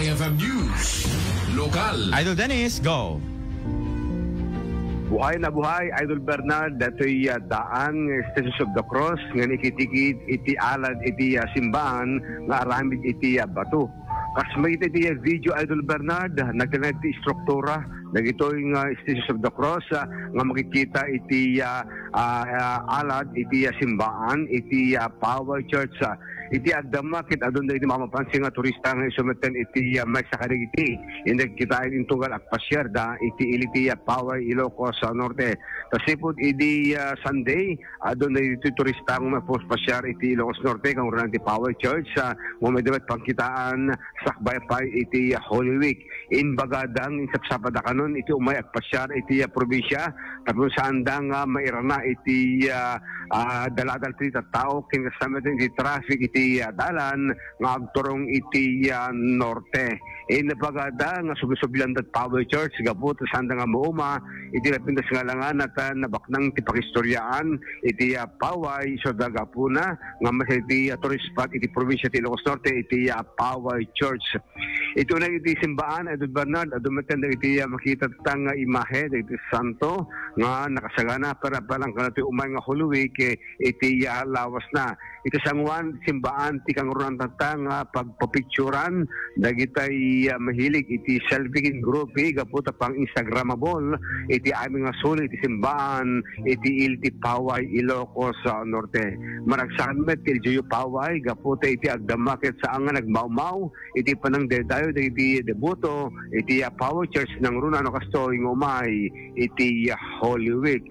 IFM News. Lokal. Idol Dennis, go. Buhay na buhay, Idol Bernard, dato'y daan, Stations of the Cross, nga nikitikid, iti alad, iti simbahan, nga aramid iti bato. Kas may iti video, Idol Bernard, nagtanag iti struktura, nagito'y Stations of the Cross, nga makikita iti alad, iti simbahan, iti Power Church, iti agdama kit adun da iti mamapansin nga turista nga isumeten iti may sakarig iti hindi kita intunggal akpasyar da iti iliti Power Ilocos Norte tasipod iti Sunday adun da iti turista nga mapasyar iti Ilocos Norte kang urang iti Power Church mo may dapat pangkitaan sakbay pa iti Holy Week in bagadang sapsapad kanon iti umay akpasyar iti probinsya tapos saan da nga mairana iti daladal ti tao kinasama iti traffic iti dalan nga agturong iti norte. Napagada nga subilan dat Power Church gabot sanda nga muuma iti lapindas nga langan at nabaknang ti pakistoryaan iti Paway so dagapuna nga mas iti tourist spot iti probinsya ti Ilocos Norte iti Power Church. Ito na iti simbaan Idol Bernard adumatan iti makita tang imahe iti santo nga nakasagana para palang kanati umay nga Holy Week iti lawas na. Iti sangwan simbaan ti kang runan tang pagpapicturan dagitay mahilig iti selfie group gaputa pang Instagramable iti aming nga sulit iti simbaan iti ilti Paway Ilocos Norte. Maragsamet ti Joyo Paway gaputa iti agdamakit sa nga nagmaumaw iti panang dedayo iti deboto iti Power Church ng runan kasto ingumay iti Holy Week.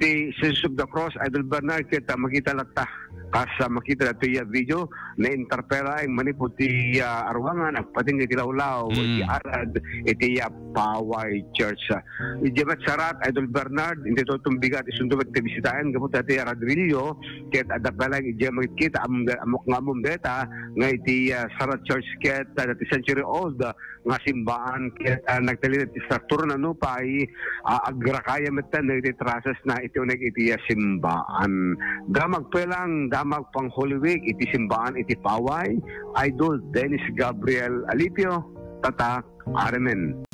Ti Jesus of the Cross Idol Bernard kita makita lata kasa makita nato yung video na interpela ang maniputi arwangan ang pating iti lawlaw iti arad iti Paway Church. Ijabat sarat Idol Bernard hindi to tumbigat isundubat ti bisitaen gapot iti Radvillo ket adapalang ijamat kita amok nga deta nga iti Sarat Church ket dati century old nga simbaan ket nagtalin iti struktura na nupay agrakaya metan iti trasas na iti uneg iti simbaan. Damag pelang damag pang Holy Week iti simbaan iti Paway Idol Dennis Gabriel Alipio Tatak Aremen.